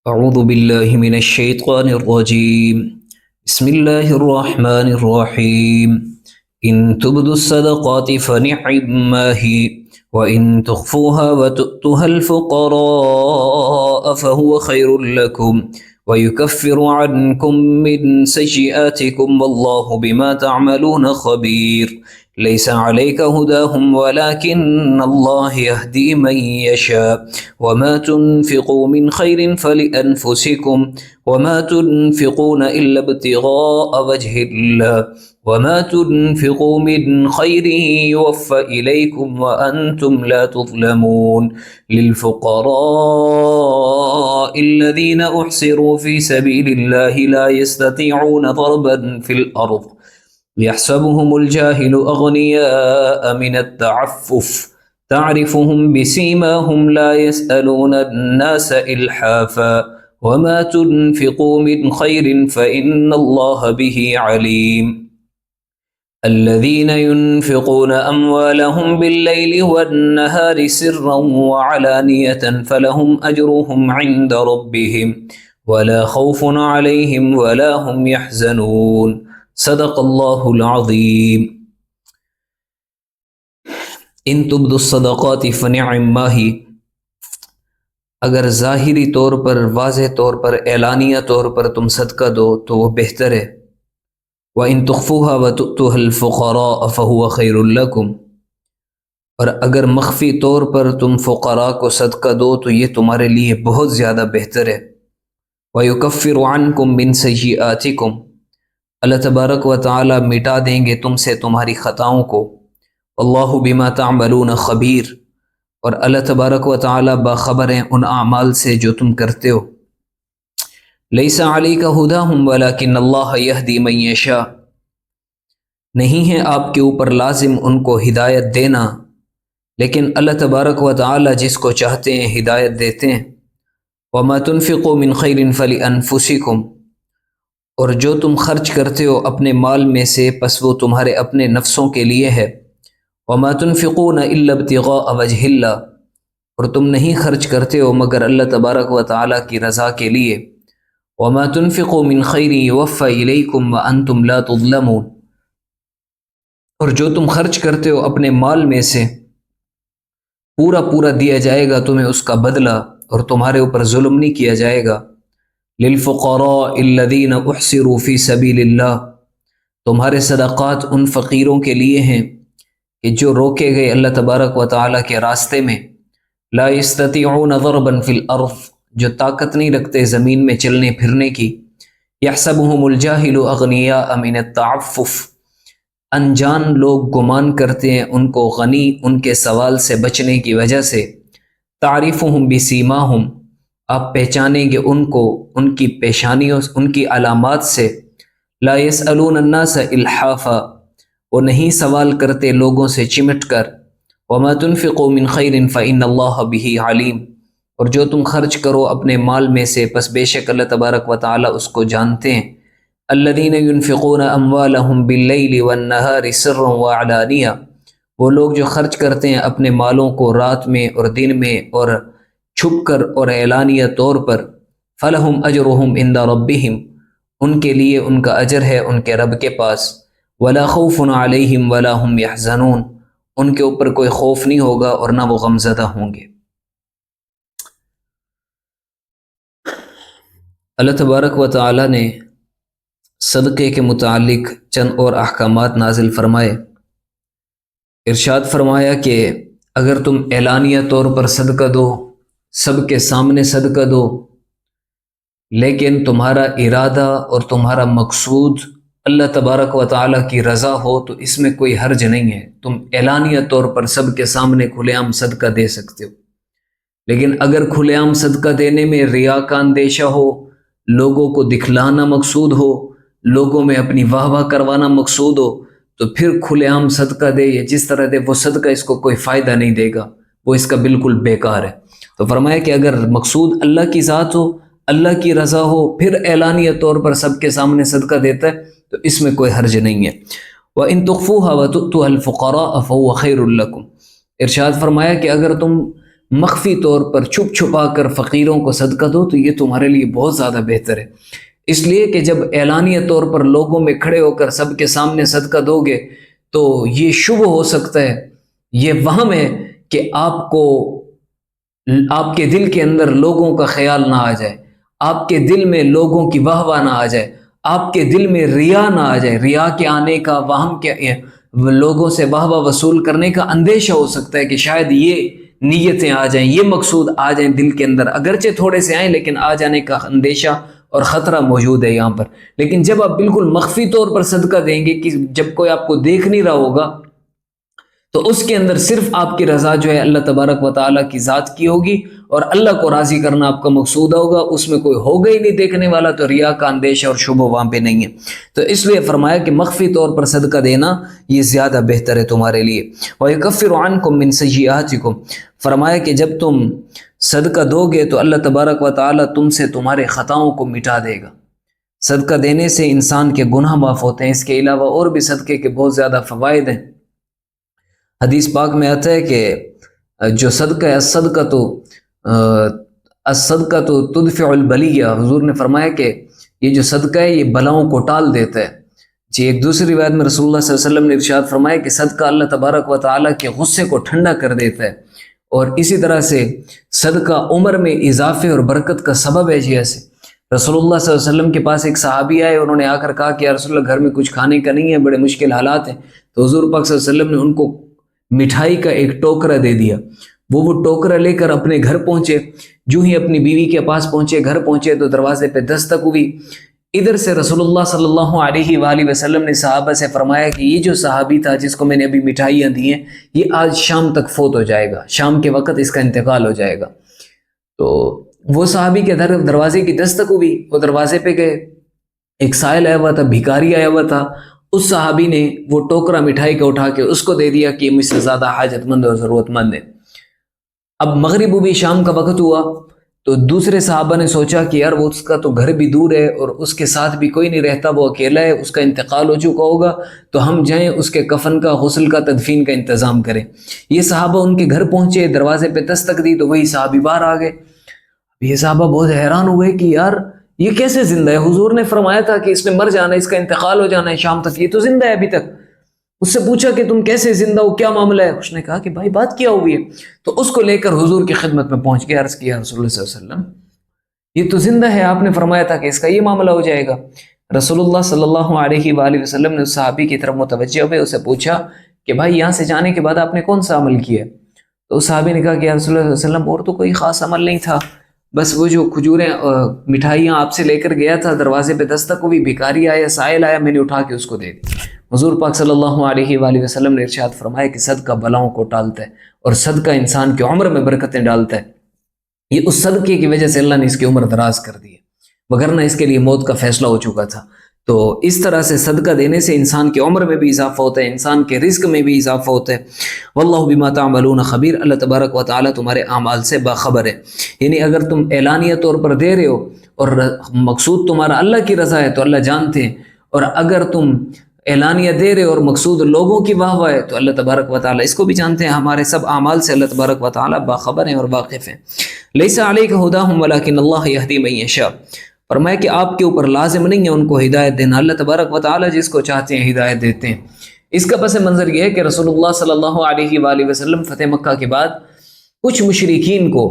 أعوذ بالله من الشيطان الرجيم. بسم الله الرحمن الرحيم. إن تبدوا الصدقات فنعما هي وإن تخفوها وتؤتوها الفقراء فهو خير لكم ويكفر عنكم من سيئاتكم والله بما تعملون خبير. ليس عليك هداهم ولكن الله يهدي من يشاء وما تنفقوا من خير فلأنفسكم وما تنفقون إلا ابتغاء وجه الله وما تنفقوا من خير يوفى إليكم وأنتم لا تظلمون. للفقراء الذين أحصروا في سبيل الله لا يستطيعون ضربا في الأرض يحسبهم الجاهل أغنياء من التعفف تعرفهم بسيماهم لا يسألون الناس إلحافا وما تنفقوا من خير فإن الله به عليم. الذين ينفقون أموالهم بالليل والنهار سرا وعلانية فلهم أجرهم عند ربهم ولا خوف عليهم ولا هم يحزنون. صدق اللہ العظیم. ان تبدوا الصدقات فنعما ہی، اگر ظاہری طور پر، واضح طور پر، اعلانیہ طور پر تم صدقہ دو تو وہ بہتر ہے. وَإِن تُخْفُوهَا وَتُؤْتُوهَا الْفُقَرَاءَ فَهُوَ خَيْرٌ لَكُمْ، اور اگر مخفی طور پر تم فقراء کو صدقہ دو تو یہ تمہارے لیے بہت زیادہ بہتر ہے. وَيُكَفِّرُ عَنْكُمْ مِنْ سَيِّئَاتِكُمْ، اللہ تبارک و تعالی مٹا دیں گے تم سے تمہاری خطاؤں کو. اللہ بما تعملون خبیر، اور اللہ تبارک و تعالی باخبر ہیں ان اعمال سے جو تم کرتے ہو. لیس علیک ھداھم ولکن اللہ یہدی من یشاء، نہیں ہے آپ کے اوپر لازم ان کو ہدایت دینا، لیکن اللہ تبارک و تعالی جس کو چاہتے ہیں ہدایت دیتے ہیں. وما تنفقوا من خیر فلانفسکم، اور جو تم خرچ کرتے ہو اپنے مال میں سے پس وہ تمہارے اپنے نفسوں کے لیے ہے. وما تنفقون الا ابتغاء وجہ اللہ، اور تم نہیں خرچ کرتے ہو مگر اللہ تبارک و تعالی کی رضا کے لیے. وما تنفقوا من خیر یوفى الیکم وانتم لا تظلمون، اور جو تم خرچ کرتے ہو اپنے مال میں سے پورا پورا دیا جائے گا تمہیں اس کا بدلہ، اور تمہارے اوپر ظلم نہیں کیا جائے گا. للفقراء الذین احصروا فی سبیل اللہ، تمہارے صدقات ان فقیروں کے لیے ہیں کہ جو روکے گئے اللہ تبارک و تعالیٰ کے راستے میں. لا یستطیعون ضربا فی الارض، جو طاقت نہیں رکھتے زمین میں چلنے پھرنے کی. یحسبهم الجاہل اغنیاء من التعفف، انجان لوگ گمان کرتے ہیں ان کو غنی ان کے سوال سے بچنے کی وجہ سے. تعریفهم بسیماہم، آپ پہچانیں گے ان کو ان کی پیشانیوں، ان کی علامات سے. لا يسألون الناس الحافا، وہ نہیں سوال کرتے لوگوں سے چمٹ کر. وما تنفقوا من خیر فإن اللہ به علیم، اور جو تم خرچ کرو اپنے مال میں سے پس بے شک اللہ تبارک و تعالی اس کو جانتے ہیں. الذین ينفقون اموالهم باللیل والنہار سرا وعلانیہ، وہ لوگ جو خرچ کرتے ہیں اپنے مالوں کو رات میں اور دن میں اور چھپ کر اور اعلانیہ طور پر. فلہم اجرہم عند ربہم، ان کے لیے ان کا اجر ہے ان کے رب کے پاس. ولا خوف علیہم ولا ہم یحزنون، ان کے اوپر کوئی خوف نہیں ہوگا اور نہ وہ غمزدہ ہوں گے. اللہ تبارک و تعالی نے صدقے کے متعلق چند اور احکامات نازل فرمائے. ارشاد فرمایا کہ اگر تم اعلانیہ طور پر صدقہ دو، سب کے سامنے صدقہ دو، لیکن تمہارا ارادہ اور تمہارا مقصود اللہ تبارک و تعالیٰ کی رضا ہو تو اس میں کوئی حرج نہیں ہے. تم اعلانیہ طور پر سب کے سامنے کھلے عام صدقہ دے سکتے ہو، لیکن اگر کھلے عام صدقہ دینے میں ریا کا اندیشہ ہو، لوگوں کو دکھلانا مقصود ہو، لوگوں میں اپنی واہ واہ کروانا مقصود ہو، تو پھر کھلے عام صدقہ دے یا جس طرح دے وہ صدقہ اس کو کوئی فائدہ نہیں دے گا، وہ اس کا بالکل بیکار ہے. تو فرمایا کہ اگر مقصود اللہ کی ذات ہو، اللہ کی رضا ہو، پھر اعلانیہ طور پر سب کے سامنے صدقہ دیتا ہے تو اس میں کوئی حرج نہیں ہے. وَإِن تُخْفُوهَا وَتُؤْتُوهَا الْفُقَرَاءَ فَهُوَ خَيْرٌ لَكُمْ، ارشاد فرمایا کہ اگر تم مخفی طور پر چھپ چھپا کر فقیروں کو صدقہ دو تو یہ تمہارے لیے بہت زیادہ بہتر ہے۔ اس لیے کہ جب اعلانیہ طور پر لوگوں میں کھڑے ہو کر سب کے سامنے صدقہ دو گے تو یہ شبہ ہو سکتا ہے، یہ وہم ہے کہ آپ کے دل کے اندر لوگوں کا خیال نہ آ جائے، آپ کے دل میں لوگوں کی واہ واہ نہ آ جائے، آپ کے دل میں ریا نہ آ جائے، ریا کے آنے کا، وہم کے لوگوں سے واہ واہ وصول کرنے کا اندیشہ ہو سکتا ہے کہ شاید یہ نیتیں آ جائیں، یہ مقصود آ جائیں دل کے اندر، اگرچہ تھوڑے سے آئیں لیکن آ جانے کا اندیشہ اور خطرہ موجود ہے یہاں پر۔ لیکن جب آپ بالکل مخفی طور پر صدقہ دیں گے کہ جب کوئی آپ کو دیکھ نہیں رہا ہوگا تو اس کے اندر صرف آپ کی رضا جو ہے اللہ تبارک و تعالیٰ کی ذات کی ہوگی اور اللہ کو راضی کرنا آپ کا مقصود ہوگا، اس میں کوئی ہوگا ہی نہیں دیکھنے والا، تو ریا کا اندیشہ اور شبہ وہاں پہ نہیں ہے۔ تو اس لیے فرمایا کہ مخفی طور پر صدقہ دینا یہ زیادہ بہتر ہے تمہارے لیے۔ وَيُكَفِّرُ عَنْكُم مِّن سَيِّئَاتِكُم، فرمایا کہ جب تم صدقہ دو گے تو اللہ تبارک و تعالیٰ تم سے تمہارے خطاؤں کو مٹا دے گا۔ صدقہ دینے سے انسان کے گناہ معاف ہوتے ہیں، اس کے علاوہ اور بھی صدقے کے بہت زیادہ فوائد ہیں۔ حدیث پاک میں آتا ہے کہ جو صدقہ ہے الصدقہ تو تدفع البلیہ، حضور نے فرمایا کہ یہ جو صدقہ ہے یہ بلاؤں کو ٹال دیتا ہے۔ جی ایک دوسری روایت میں رسول اللہ صلی اللہ علیہ وسلم نے ارشاد فرمایا کہ صدقہ اللہ تبارک و تعالیٰ کے غصے کو ٹھنڈا کر دیتا ہے، اور اسی طرح سے صدقہ عمر میں اضافے اور برکت کا سبب ہے۔ جیسے رسول اللہ صلی اللہ علیہ وسلم کے پاس ایک صحابی آئے، انہوں نے آ کر کہا کہ یا رسول اللہ گھر میں کچھ کھانے کا نہیں ہے، بڑے مشکل حالات ہیں۔ تو حضور پاک صلی اللہ علیہ وسلم نے ان کو مٹھائی کا ایک ٹوکرا دے دیا۔ وہ ٹوکرا لے کر اپنے گھر پہنچے، جو ہی اپنی بیوی کے پاس پہنچے، گھر پہنچے تو دروازے پہ دستک ہوئی۔ ادھر سے رسول اللہ صلی اللہ علیہ وآلہ وسلم نے صحابہ سے فرمایا کہ یہ جو صحابی تھا جس کو میں نے ابھی مٹھائیاں دی ہیں یہ آج شام تک فوت ہو جائے گا، شام کے وقت اس کا انتقال ہو جائے گا۔ تو وہ صحابی کے دروازے کی دستک ہوئی، وہ دروازے پہ گئے، ایک سائل آیا ہوا تھا، بھکاری آیا ہوا تھا، اس صحابی نے وہ ٹوکرا مٹھائی کا اٹھا کے اس کو دے دیا کہ یہ مجھ سے زیادہ حاجت مند اور ضرورت مند ہے۔ اب مغرب بھی شام کا وقت ہوا تو دوسرے صحابہ نے سوچا کہ یار وہ اس کا تو گھر بھی دور ہے اور اس کے ساتھ بھی کوئی نہیں رہتا، وہ اکیلا ہے، اس کا انتقال ہو چکا ہوگا، تو ہم جائیں اس کے کفن کا، غسل کا، تدفین کا انتظام کریں۔ یہ صحابہ ان کے گھر پہنچے، دروازے پہ دستک دی تو وہی صحابی باہر آ گئے۔ یہ صحابہ بہت حیران ہوئے کہ یار یہ کیسے زندہ ہے؟ حضور نے فرمایا تھا کہ اس نے مر جانا ہے، اس کا انتقال ہو جانا ہے شام تک، یہ تو زندہ ہے ابھی تک۔ اس سے پوچھا کہ تم کیسے زندہ ہو، کیا معاملہ ہے؟ اس نے کہا کہ بھائی بات کیا ہوئی ہے؟ تو اس کو لے کر حضور کی خدمت میں پہنچ کے عرض کیا رسول اللہ صلی اللہ علیہ وسلم یہ تو زندہ ہے، آپ نے فرمایا تھا کہ اس کا یہ معاملہ ہو جائے گا۔ رسول اللہ صلی اللہ علیہ وآلہ وسلم نے اس صحابی کی طرف متوجہ ہوئے، اسے پوچھا کہ بھائی یہاں سے جانے کے بعد آپ نے کون سا عمل کیا؟ تو اس صحابی نے کہا کہ یا رسول اللہ صلی اللہ علیہ وسلم اور تو کوئی خاص عمل نہیں تھا، بس وہ جو کھجوریں مٹھائیاں آپ سے لے کر گیا تھا، دروازے پہ دستک ہوئی، بھکاری آیا، سائل آیا، میں نے اٹھا کے اس کو دے دی۔ حضور پاک صلی اللہ علیہ وآلہ وسلم نے ارشاد فرمایا کہ صدقہ بلاؤں کو ٹالتا ہے اور صدقہ انسان کی عمر میں برکتیں ڈالتا ہے۔ یہ اس صدقے کی وجہ سے اللہ نے اس کی عمر دراز کر دی ہے، وگرنہ اس کے لیے موت کا فیصلہ ہو چکا تھا۔ تو اس طرح سے صدقہ دینے سے انسان کی عمر میں بھی اضافہ ہوتا ہے، انسان کے رزق میں بھی اضافہ ہوتا ہے۔ واللہ بما تعملون خبیر، اللہ تبارک و تعالیٰ تمہارے اعمال سے باخبر ہے۔ یعنی اگر تم اعلانیہ طور پر دے رہے ہو اور مقصود تمہارا اللہ کی رضا ہے تو اللہ جانتے ہیں، اور اگر تم اعلانیہ دے رہے اور مقصود لوگوں کی واہ واہ ہے تو اللہ تبارک و تعالیٰ اس کو بھی جانتے ہیں۔ ہمارے سب اعمال سے اللہ تبارک و تعالیٰ باخبر ہیں اور واقف ہیں۔ لیس علیک ھداھم ولکن اللہ یہدی من یشاء، فرمایا کہ آپ کے اوپر لازم نہیں ہے ان کو ہدایت دینا، اللہ تبارک و تعالیٰ جس کو چاہتے ہیں ہدایت دیتے ہیں۔ اس کا پس منظر یہ ہے کہ رسول اللہ صلی اللہ علیہ وآلہ وسلم فتح مکہ کے بعد کچھ مشرکین کو،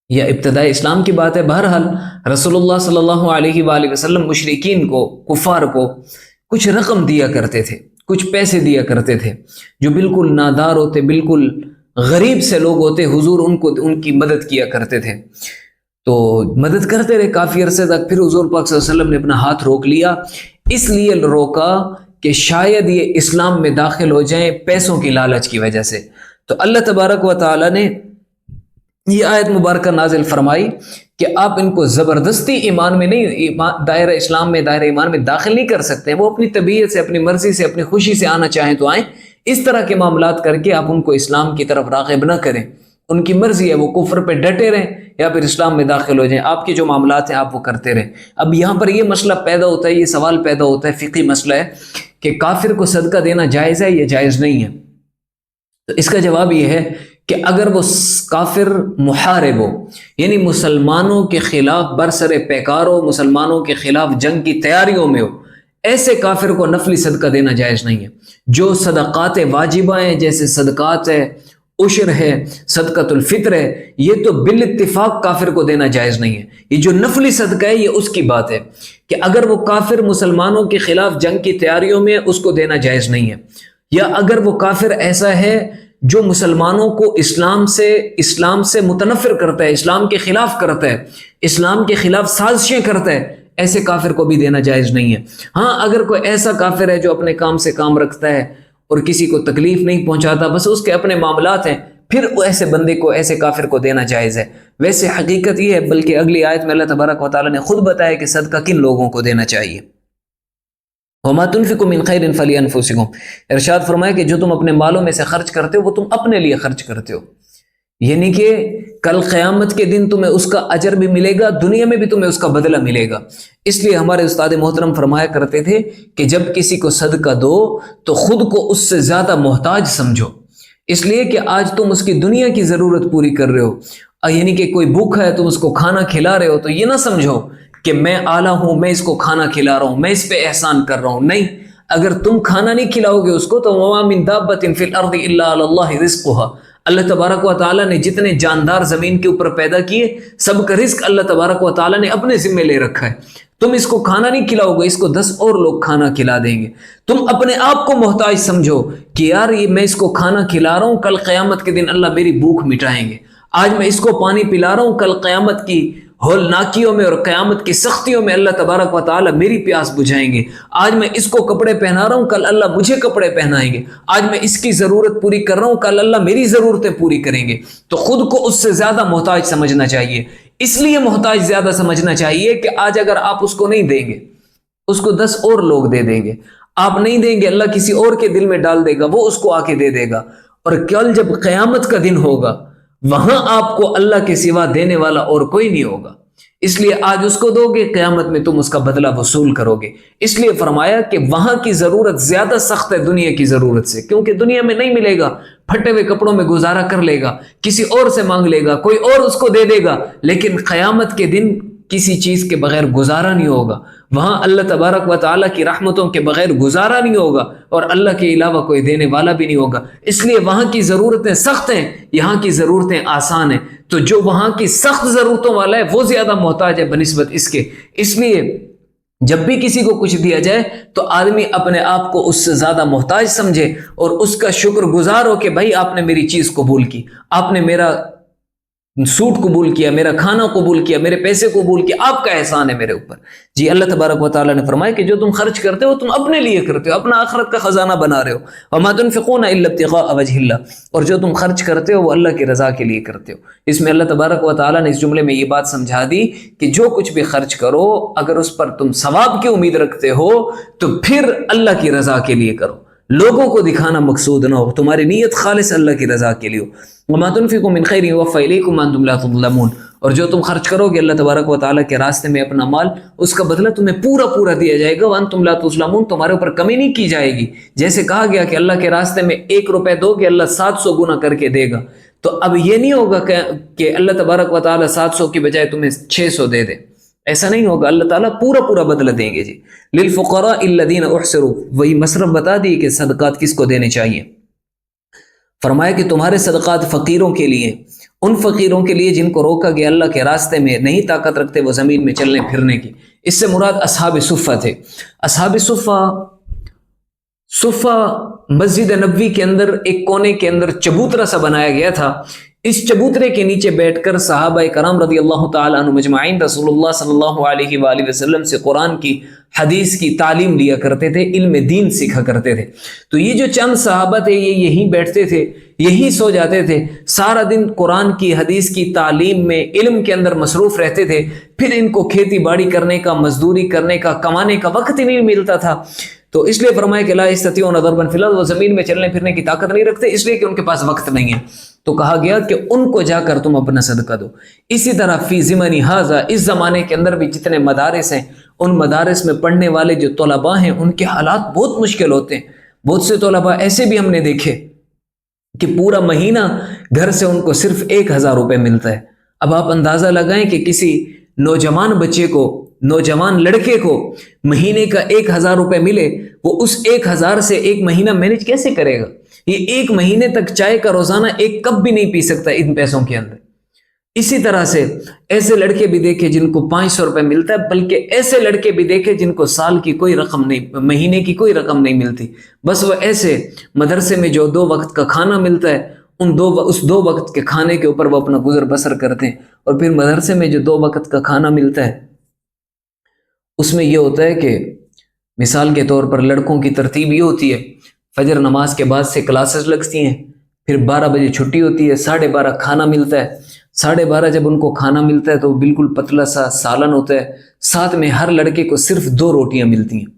یا ابتدائی اسلام کی بات ہے، بہرحال رسول اللہ صلی اللہ علیہ وآلہ وسلم مشرکین کو، کفار کو کچھ رقم دیا کرتے تھے، کچھ پیسے دیا کرتے تھے، جو بالکل نادار ہوتے، بالکل غریب سے لوگ ہوتے، حضور ان کی مدد کیا کرتے تھے۔ تو مدد کرتے رہے کافی عرصے تک، پھر حضور پاک صلی اللہ علیہ وسلم نے اپنا ہاتھ روک لیا، اس لیے روکا کہ شاید یہ اسلام میں داخل ہو جائیں پیسوں کی لالچ کی وجہ سے۔ تو اللہ تبارک و تعالیٰ نے یہ آیت مبارکہ نازل فرمائی کہ آپ ان کو زبردستی ایمان میں نہیں، دائرہ اسلام میں، دائرہ ایمان میں داخل نہیں کر سکتے، وہ اپنی طبیعت سے، اپنی مرضی سے، اپنی خوشی سے آنا چاہیں تو آئیں۔ اس طرح کے معاملات کر کے آپ ان کو اسلام کی طرف راغب نہ کریں، ان کی مرضی ہے، وہ کفر پہ ڈٹے رہیں یا پھر اسلام میں داخل ہو جائیں، آپ کے جو معاملات ہیں آپ وہ کرتے رہیں۔ اب یہاں پر یہ مسئلہ پیدا ہوتا ہے، یہ سوال پیدا ہوتا ہے، فقہی مسئلہ ہے کہ کافر کو صدقہ دینا جائز ہے یا جائز نہیں ہے؟ تو اس کا جواب یہ ہے کہ اگر وہ کافر محارب ہو، یعنی مسلمانوں کے خلاف برسر پیکار ہو، مسلمانوں کے خلاف جنگ کی تیاریوں میں ہو، ایسے کافر کو نفلی صدقہ دینا جائز نہیں ہے۔ جو صدقات واجبہ ہیں جیسے صدقات ہے، عشر ہے، صدقۃ الفطر ہے، یہ تو بالاتفاق کافر کو دینا جائز نہیں ہے۔ یہ جو نفلی صدقہ ہے یہ اس کی بات ہے کہ اگر وہ کافر مسلمانوں کے خلاف جنگ کی تیاریوں میں، اس کو دینا جائز نہیں ہے۔ یا اگر وہ کافر ایسا ہے جو مسلمانوں کو اسلام سے متنفر کرتا ہے، اسلام کے خلاف کرتا ہے، اسلام کے خلاف سازشیں کرتا ہے، ایسے کافر کو بھی دینا جائز نہیں ہے۔ ہاں اگر کوئی ایسا کافر ہے جو اپنے کام سے کام رکھتا ہے اور کسی کو تکلیف نہیں پہنچاتا، بس اس کے اپنے معاملات ہیں، پھر ایسے بندے کو، ایسے کافر کو دینا جائز ہے۔ ویسے حقیقت یہ ہے، بلکہ اگلی آیت میں اللہ تبارک و تعالیٰ نے خود بتایا کہ صدقہ کن لوگوں کو دینا چاہیے۔ وَمَا تُنْفِقُوا مِنْ خَيْرٍ فَلِأَنفُسِكُمْ، ارشاد فرمایا کہ جو تم اپنے مالوں میں سے خرچ کرتے ہو وہ تم اپنے لیے خرچ کرتے ہو، یعنی کہ کل قیامت کے دن تمہیں اس کا اجر بھی ملے گا، دنیا میں بھی تمہیں اس کا بدلہ ملے گا۔ اس لیے ہمارے استاد محترم فرمایا کرتے تھے کہ جب کسی کو صدقہ دو تو خود کو اس سے زیادہ محتاج سمجھو، اس لیے کہ آج تم اس کی دنیا کی ضرورت پوری کر رہے ہو، یعنی کہ کوئی بھوکا ہے تم اس کو کھانا کھلا رہے ہو تو یہ نہ سمجھو کہ میں اعلیٰ ہوں، میں اس کو کھانا کھلا رہا ہوں، میں اس پہ احسان کر رہا ہوں۔ نہیں، اگر تم کھانا نہیں کھلاؤ گے اس کو تو وَمَا مِن دَابَّةٍ فِي الْأَرْضِ إِلَّا عَلَى اللَّهِ رِزْقُهَا، اللہ تبارک و تعالیٰ نے جتنے جاندار زمین کے اوپر پیدا کیے سب کا رزق اللہ تبارک و تعالیٰ نے اپنے ذمے لے رکھا ہے۔ تم اس کو کھانا نہیں کھلاؤ گے، اس کو 10 اور لوگ کھانا کھلا دیں گے۔ تم اپنے آپ کو محتاج سمجھو کہ یار یہ میں اس کو کھانا کھلا رہا ہوں، کل قیامت کے دن اللہ میری بھوک مٹائیں گے۔ آج میں اس کو پانی پلا رہا ہوں، کل قیامت کی ہولناکیوں میں اور قیامت کی سختیوں میں اللہ تبارک و تعالیٰ میری پیاس بجھائیں گے۔ آج میں اس کو کپڑے پہنا رہا ہوں، کل اللہ مجھے کپڑے پہنائیں گے۔ آج میں اس کی ضرورت پوری کر رہا ہوں، کل اللہ میری ضرورتیں پوری کریں گے۔ تو خود کو اس سے زیادہ محتاج سمجھنا چاہیے۔ اس لیے محتاج زیادہ سمجھنا چاہیے کہ آج اگر آپ اس کو نہیں دیں گے، اس کو 10 اور لوگ دے دیں گے۔ آپ نہیں دیں گے، اللہ کسی اور کے دل میں ڈال دے گا، وہ اس کو آ کے دے دے گا، اور کل جب قیامت کا دن ہوگا وہاں آپ کو اللہ کے سوا دینے والا اور کوئی نہیں ہوگا۔ اس لیے آج اس کو دو گے، قیامت میں تم اس کا بدلہ وصول کرو گے۔ اس لیے فرمایا کہ وہاں کی ضرورت زیادہ سخت ہے دنیا کی ضرورت سے، کیونکہ دنیا میں نہیں ملے گا، پھٹے ہوئے کپڑوں میں گزارا کر لے گا، کسی اور سے مانگ لے گا، کوئی اور اس کو دے دے گا، لیکن قیامت کے دن کسی چیز کے بغیر گزارا نہیں ہوگا۔ وہاں اللہ تبارک و تعالیٰ کی رحمتوں کے بغیر گزارا نہیں ہوگا، اور اللہ کے علاوہ کوئی دینے والا بھی نہیں ہوگا۔ اس لیے وہاں کی ضرورتیں سخت ہیں، یہاں کی ضرورتیں آسان ہیں۔ تو جو وہاں کی سخت ضرورتوں والا ہے وہ زیادہ محتاج ہے بنسبت اس کے۔ اس لیے جب بھی کسی کو کچھ دیا جائے تو آدمی اپنے آپ کو اس سے زیادہ محتاج سمجھے اور اس کا شکر گزار ہو کہ بھائی آپ نے میری چیز قبول کی، آپ نے میرا سوٹ قبول کیا، میرا کھانا قبول کیا، میرے پیسے قبول کیا، آپ کا احسان ہے میرے اوپر۔ جی اللہ تبارک و تعالیٰ نے فرمایا کہ جو تم خرچ کرتے ہو تم اپنے لیے کرتے ہو، اپنا آخرت کا خزانہ بنا رہے ہو۔ وما تنفقون الا ابتغاء وجه اللہ، اور جو تم خرچ کرتے ہو وہ اللہ کی رضا کے لیے کرتے ہو۔ اس میں اللہ تبارک و تعالیٰ نے اس جملے میں یہ بات سمجھا دی کہ جو کچھ بھی خرچ کرو اگر اس پر تم ثواب کی امید رکھتے ہو تو پھر اللہ کی رضا کے لیے کرو، لوگوں کو دکھانا مقصود نہ ہو، تمہاری نیت خالص اللہ کی رضا کے لیے ہو۔ وما تنفقوا من خیر یوفى الیکم وانتم لا تظلمون، اور جو تم خرچ کرو گے اللہ تبارک و تعالیٰ کے راستے میں اپنا مال، اس کا بدلہ تمہیں پورا پورا دیا جائے گا۔ وانتم لا تظلمون، تمہارے اوپر کمی نہیں کی جائے گی۔ جیسے کہا گیا کہ اللہ کے راستے میں 1 روپے دو گے اللہ 700 گنا کر کے دے گا، تو اب یہ نہیں ہوگا کہ اللہ تبارک و تعالیٰ 700 کی بجائے تمہیں 600 دے دے، ایسا نہیں ہوگا، اللہ تعالیٰ پورا پورا بدلہ دیں گے۔ جی للفقراء الذین احصروا، وہی مصرف بتا دی کہ صدقات کس کو دینے چاہیے۔ فرمایا کہ تمہارے صدقات فقیروں کے لیے، ان فقیروں کے لیے جن کو روکا گیا اللہ کے راستے میں، نہیں طاقت رکھتے وہ زمین میں چلنے پھرنے کی۔ اس سے مراد اصحاب صفہ تھے۔ اصحاب صفہ مسجد نبوی کے اندر ایک کونے کے اندر چبوترا سا بنایا گیا تھا۔ اس چبوترے کے نیچے بیٹھ کر صحابہ کرام رضی اللہ تعالی عنہ مجمعین رسول اللہ صلی اللہ علیہ وآلہ وسلم سے قرآن کی، حدیث کی تعلیم لیا کرتے تھے، علم دین سیکھا کرتے تھے۔ تو یہ جو چند صحابہ تھے یہ یہیں بیٹھتے تھے، یہیں سو جاتے تھے، سارا دن قرآن کی حدیث کی تعلیم میں، علم کے اندر مصروف رہتے تھے۔ پھر ان کو کھیتی باڑی کرنے کا، مزدوری کرنے کا، کمانے کا وقت ہی نہیں ملتا تھا۔ تو اس لیے فرمایا کہ لا یستطیعون ضربا فی الارض، وہ زمین میں چلنے پھرنے کی طاقت نہیں رکھتے، اس لیے کہ ان کے پاس وقت نہیں ہے۔ تو کہا گیا کہ ان کو جا کر تم اپنا صدقہ دو۔ اسی طرح فی زمن ھذا، اس زمانے کے اندر بھی جتنے مدارس ہیں، ان مدارس میں پڑھنے والے جو طلباء ہیں ان کے حالات بہت مشکل ہوتے ہیں۔ بہت سے طلباء ایسے بھی ہم نے دیکھے کہ پورا مہینہ گھر سے ان کو صرف 1,000 روپے ملتا ہے۔ اب آپ اندازہ لگائیں کہ کسی نوجوان بچے کو، نوجوان لڑکے کو مہینے کا 1,000 روپے ملے، وہ اس 1,000 سے ایک مہینہ مینج کیسے کرے گا؟ یہ ایک مہینے تک چائے کا روزانہ ایک کپ بھی نہیں پی سکتا ان پیسوں کے اندر۔ اسی طرح سے ایسے لڑکے بھی دیکھے جن کو 500 روپے ملتا ہے، بلکہ ایسے لڑکے بھی دیکھے جن کو سال کی کوئی رقم نہیں، مہینے کی کوئی رقم نہیں ملتی، بس وہ ایسے مدرسے میں جو 2 وقت کا کھانا ملتا ہے اس 2 وقت کے کھانے کے اوپر وہ اپنا گزر بسر کرتے ہیں۔ اور پھر مدرسے میں جو 2 وقت کا کھانا ملتا ہے اس میں یہ ہوتا ہے کہ مثال کے طور پر لڑکوں کی ترتیب یہ ہوتی ہے، فجر نماز کے بعد سے کلاسز لگتی ہیں، پھر 12 بجے چھٹی ہوتی ہے، 12:30 کھانا ملتا ہے۔ 12:30 جب ان کو کھانا ملتا ہے تو وہ بالکل پتلا سا سالن ہوتا ہے، ساتھ میں ہر لڑکے کو صرف 2 روٹیاں ملتی ہیں۔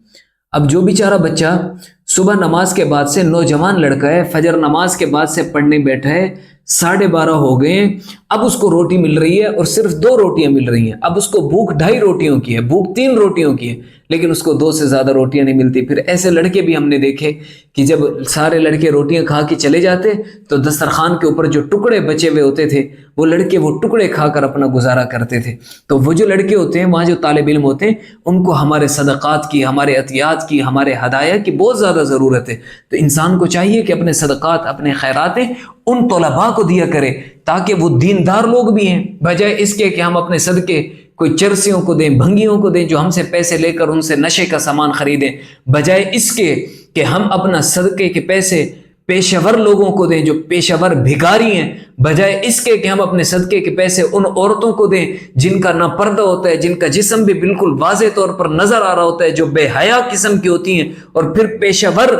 اب جو بیچارہ بچہ صبح نماز کے بعد سے، نوجوان لڑکا ہے، فجر نماز کے بعد سے پڑھنے بیٹھا ہے، 12:30 ہو گئے ہیں، اب اس کو روٹی مل رہی ہے اور صرف 2 روٹیاں مل رہی ہیں۔ اب اس کو بھوک 2.5 روٹیوں کی ہے، بھوک 3 روٹیوں کی ہے، لیکن اس کو 2 سے زیادہ روٹیاں نہیں ملتی۔ پھر ایسے لڑکے بھی ہم نے دیکھے کہ جب سارے لڑکے روٹیاں کھا کے چلے جاتے تو دسترخوان کے اوپر جو ٹکڑے بچے ہوئے ہوتے تھے وہ لڑکے وہ ٹکڑے کھا کر اپنا گزارا کرتے تھے۔ تو وہ جو لڑکے ہوتے ہیں، وہاں جو طالب علم ہوتے ہیں، ان کو ہمارے صدقات کی، ہمارے عطیات کی، ہمارے ہدایہ کی بہت زیادہ ضرورت ہے۔ تو انسان کو چاہیے کہ اپنے صدقات، اپنے خیراتیں ان طلباء کو دیا کرے تاکہ وہ دیندار لوگ بھی ہیں، بجائے اس کے کہ ہم اپنے صدقے کوئی چرسیوں کو دیں، بھنگیوں کو دیں جو ہم سے پیسے لے کر ان سے نشے کا سامان خریدیں، بجائے اس کے کہ ہم اپنا صدقے کے پیسے پیشہ ور لوگوں کو دیں جو پیشہ ور بھکاری ہیں، بجائے اس کے کہ ہم اپنے صدقے کے پیسے ان عورتوں کو دیں جن کا نہ پردہ ہوتا ہے، جن کا جسم بھی بالکل واضح طور پر نظر آ رہا ہوتا ہے، جو بے حیا قسم کی ہوتی ہیں اور پھر پیشہ ور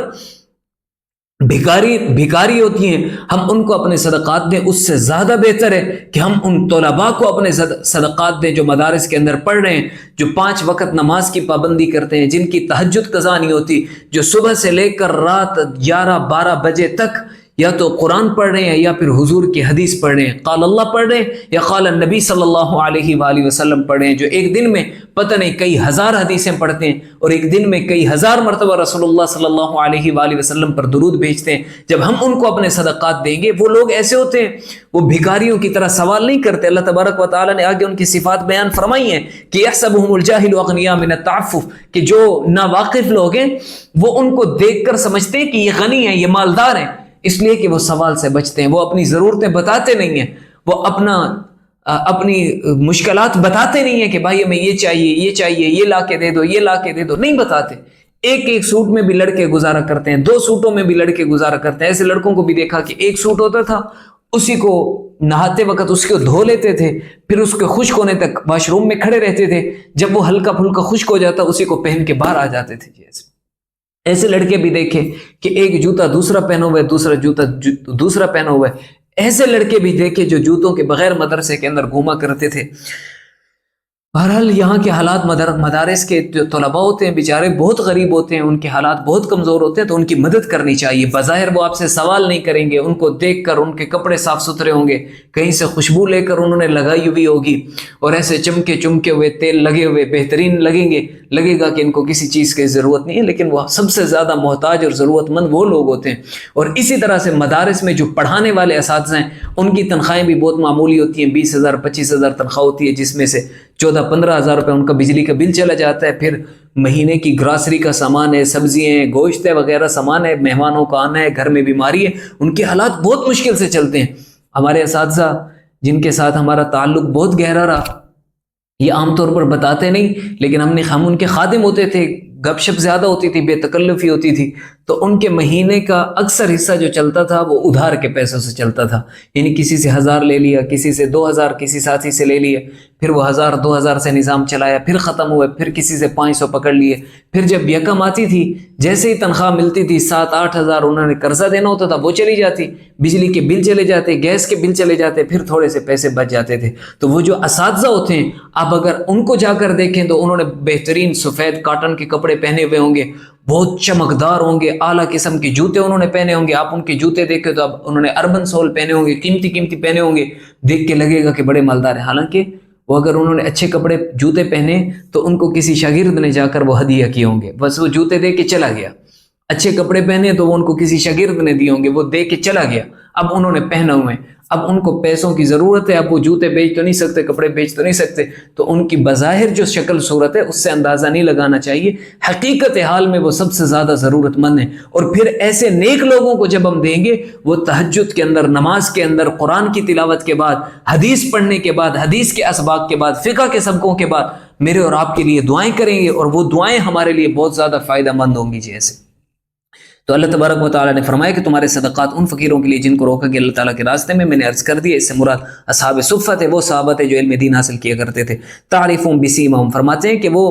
بھکاری ہوتی ہیں۔ ہم ان کو اپنے صدقات دیں، اس سے زیادہ بہتر ہے کہ ہم ان طلباء کو اپنے صدقات دیں جو مدارس کے اندر پڑھ رہے ہیں، جو 5 وقت نماز کی پابندی کرتے ہیں، جن کی تہجد قضا نہیں ہوتی، جو صبح سے لے کر رات 11-12 بجے تک یا تو قرآن پڑھ رہے ہیں یا پھر حضور کی حدیث پڑھ رہے ہیں، قال اللہ پڑھ رہے ہیں یا قال النبی صلی اللہ علیہ وآلہ وسلم پڑھ رہے ہیں، جو ایک دن میں پتہ نہیں کئی ہزار حدیثیں پڑھتے ہیں اور ایک دن میں کئی ہزار مرتبہ رسول اللہ صلی اللہ علیہ وآلہ وسلم پر درود بھیجتے ہیں۔ جب ہم ان کو اپنے صدقات دیں گے، وہ لوگ ایسے ہوتے ہیں، وہ بھکاریوں کی طرح سوال نہیں کرتے۔ اللہ تبارک و تعالیٰ نے آگے ان کی صفات بیان فرمائی ہیں کہ یحسبهم الجاہل اغنیاء من التعفف، کہ جو ناواقف لوگ ہیں وہ ان کو دیکھ کر سمجھتے ہیں کہ یہ غنی ہیں، یہ مالدار ہیں، اس لیے کہ وہ سوال سے بچتے ہیں، وہ اپنی ضرورتیں بتاتے نہیں ہیں، وہ اپنی مشکلات بتاتے نہیں ہیں کہ بھائی ہمیں یہ چاہیے، یہ چاہیے، یہ لا کے دے دو، یہ لا کے دے دو، نہیں بتاتے۔ ایک سوٹ میں بھی لڑکے گزارا کرتے ہیں، 2 سوٹوں میں بھی لڑکے گزارا کرتے ہیں۔ ایسے لڑکوں کو بھی دیکھا کہ ایک سوٹ ہوتا تھا، اسی کو نہاتے وقت اس کو دھو لیتے تھے، پھر اس کے خشک ہونے تک واش روم میں کھڑے رہتے تھے، جب وہ ہلکا پھلکا خشک ہو جاتا اسی کو پہن کے باہر آ جاتے تھے۔ ایسے لڑکے بھی دیکھے کہ ایک جوتا دوسرا پہنا ہوا ہے، دوسرا جوتا دوسرا پہنا ہوا ہے۔ ایسے لڑکے بھی دیکھے جو جوتوں کے بغیر مدرسے کے اندر گھوما کرتے تھے۔ بہرحال یہاں کے حالات، مدارس کے جو طلباء ہوتے ہیں بیچارے بہت غریب ہوتے ہیں، ان کے حالات بہت کمزور ہوتے ہیں، تو ان کی مدد کرنی چاہیے۔ بظاہر وہ آپ سے سوال نہیں کریں گے، ان کو دیکھ کر ان کے کپڑے صاف ستھرے ہوں گے، کہیں سے خوشبو لے کر انہوں نے لگائی ہوئی ہوگی اور ایسے چمکے ہوئے تیل لگے ہوئے بہترین لگے گا کہ ان کو کسی چیز کی ضرورت نہیں ہے، لیکن وہ سب سے زیادہ محتاج اور ضرورت مند وہ لوگ ہوتے ہیں۔ اور اسی طرح سے مدارس میں جو پڑھانے والے اساتذہ ہیں ان کی تنخواہیں بھی بہت معمولی ہوتی ہیں، 20,000 25,000 تنخواہ ہوتی ہے، جس میں سے 14-15 ہزار روپے ان کا بجلی کا بل چلا جاتا ہے، پھر مہینے کی گراسری کا سامان ہے، سبزیاں ہیں، گوشت ہے، وغیرہ سامان ہے، مہمانوں کا آنا ہے، گھر میں بیماری ہے، ان کے حالات بہت مشکل سے چلتے ہیں۔ ہمارے اساتذہ جن کے ساتھ ہمارا تعلق بہت گہرا رہا، یہ عام طور پر بتاتے نہیں، لیکن ہم ان کے خادم ہوتے تھے، گپ شپ زیادہ ہوتی تھی، بے تکلفی ہوتی تھی، تو ان کے مہینے کا اکثر حصہ جو چلتا تھا وہ ادھار کے پیسوں سے چلتا تھا، یعنی کسی سے 1000 لے لیا، کسی سے 2000، کسی ساتھی سے لے لیے، پھر وہ 1000 2000 سے نظام چلایا، پھر ختم ہوئے، پھر کسی سے 500 پکڑ لیے، پھر جب یکم آتی تھی جیسے ہی تنخواہ ملتی تھی 7-8 ہزار انہوں نے قرضہ دینا ہوتا تھا، وہ چلی جاتی، بجلی کے بل چلے جاتے، گیس کے بل چلے جاتے، پھر تھوڑے سے پیسے بچ جاتے تھے۔ تو وہ جو اساتذہ ہوتے ہیں آپ اگر ان کو جا کر دیکھیں تو انہوں نے بہترین سفید کاٹن کے کپڑے پہنے ہوئے ہوں گے، بہت چمکدار ہوں گے، اعلیٰ قسم کے جوتے انہوں نے پہنے ہوں گے، آپ ان کے جوتے دیکھیں تو اب انہوں نے اربن سول پہنے ہوں گے، قیمتی پہنے ہوں گے، دیکھ کے لگے گا کہ بڑے مالدار ہیں، حالانکہ وہ اگر انہوں نے اچھے کپڑے جوتے پہنے تو ان کو کسی شاگرد نے جا کر وہ ہدیہ کیے ہوں گے، بس وہ جوتے دے کے چلا گیا۔ اچھے کپڑے پہنے تو وہ ان کو کسی شاگرد نے دیے ہوں گے، وہ دے کے چلا گیا۔ اب انہوں نے پہنا ہوئے ہیں، اب ان کو پیسوں کی ضرورت ہے، اب وہ جوتے بیچ تو نہیں سکتے، کپڑے بیچ تو نہیں سکتے، تو ان کی بظاہر جو شکل صورت ہے اس سے اندازہ نہیں لگانا چاہیے، حقیقت حال میں وہ سب سے زیادہ ضرورت مند ہیں۔ اور پھر ایسے نیک لوگوں کو جب ہم دیں گے، وہ تہجد کے اندر، نماز کے اندر، قرآن کی تلاوت کے بعد، حدیث پڑھنے کے بعد، حدیث کے اسباق کے بعد، فقہ کے سبقوں کے بعد میرے اور آپ کے لیے دعائیں کریں گے، اور وہ دعائیں ہمارے لیے بہت زیادہ فائدہ مند ہوں گی۔ جیسے تو اللہ تبارک و تعالیٰ نے فرمایا کہ تمہارے صدقات ان فقیروں کے لیے جن کو روکا گیا اللہ تعالیٰ کے راستے میں نے عرض کر دیا، اس سے مراد اصحاب صفہ تھے، وہ صحابہ تھے جو علم دین حاصل کیا کرتے تھے۔ تعریفون بسیمہم، فرماتے ہیں کہ وہ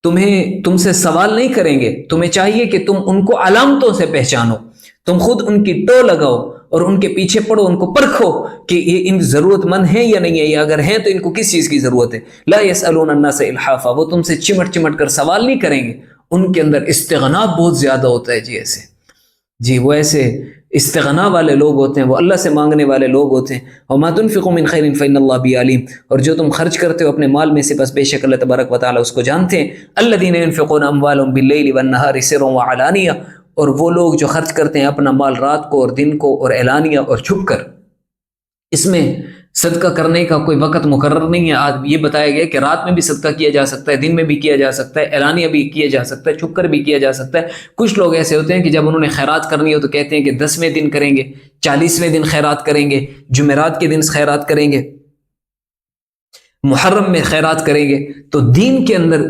تم سے سوال نہیں کریں گے، تمہیں چاہیے کہ تم ان کو علامتوں سے پہچانو، تم خود ان کی ٹو لگاؤ اور ان کے پیچھے پڑو، ان کو پرکھو کہ یہ ان ضرورت مند ہیں یا نہیں ہے، یا اگر ہیں تو ان کو کس چیز کی ضرورت ہے۔ لا یسألون الناس الحافا، وہ تم سے چمٹ چمٹ کر سوال نہیں کریں گے، ان کے اندر استغنا بہت زیادہ ہوتا ہے۔ جی وہ ایسے استغنا والے لوگ ہوتے ہیں، وہ اللہ سے مانگنے والے لوگ ہوتے ہیں۔ وما تنفقوا من خیر فإن اللہ به علیم، اور جو تم خرچ کرتے ہو اپنے مال میں سے بس بے شک اللہ تبارک و تعالیٰ اس کو جانتے ہیں۔ الذین ينفقون اموالهم باللیل والنہار سرا وعلانیہ، اور وہ لوگ جو خرچ کرتے ہیں اپنا مال رات کو اور دن کو اور اعلانیہ اور چھپ کر۔ اس میں صدقہ کرنے کا کوئی وقت مقرر نہیں ہے، آج یہ بتایا گیا کہ رات میں بھی صدقہ کیا جا سکتا ہے، دن میں بھی کیا جا سکتا ہے، اعلانیہ بھی کیا جا سکتا ہے، چھپ کر بھی کیا جا سکتا ہے۔ کچھ لوگ ایسے ہوتے ہیں کہ جب انہوں نے خیرات کرنی ہو تو کہتے ہیں کہ 10ویں دن کریں گے، 40ویں دن خیرات کریں گے، جمعرات کے دن خیرات کریں گے، محرم میں خیرات کریں گے۔ تو دین کے اندر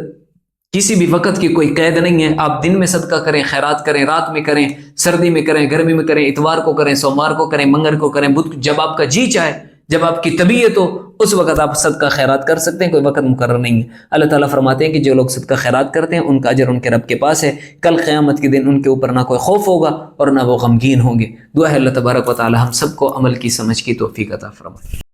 کسی بھی وقت کی کوئی قید نہیں ہے، آپ دن میں صدقہ کریں، خیرات کریں، رات میں کریں، سردی میں کریں، گرمی میں کریں، اتوار کو کریں، سوموار کو کریں، منگر کو کریں، بدھ، جب آپ کا جی چاہے، جب آپ کی طبیعت ہو اس وقت آپ صدقہ خیرات کر سکتے ہیں، کوئی وقت مقرر نہیں ہے۔ اللہ تعالیٰ فرماتے ہیں کہ جو لوگ صدقہ خیرات کرتے ہیں ان کا اجر ان کے رب کے پاس ہے، کل قیامت کے دن ان کے اوپر نہ کوئی خوف ہوگا اور نہ وہ غمگین ہوں گے۔ دعا ہے اللہ تبارک و تعالیٰ ہم سب کو عمل کی سمجھ کی توفیق عطا فرمائے۔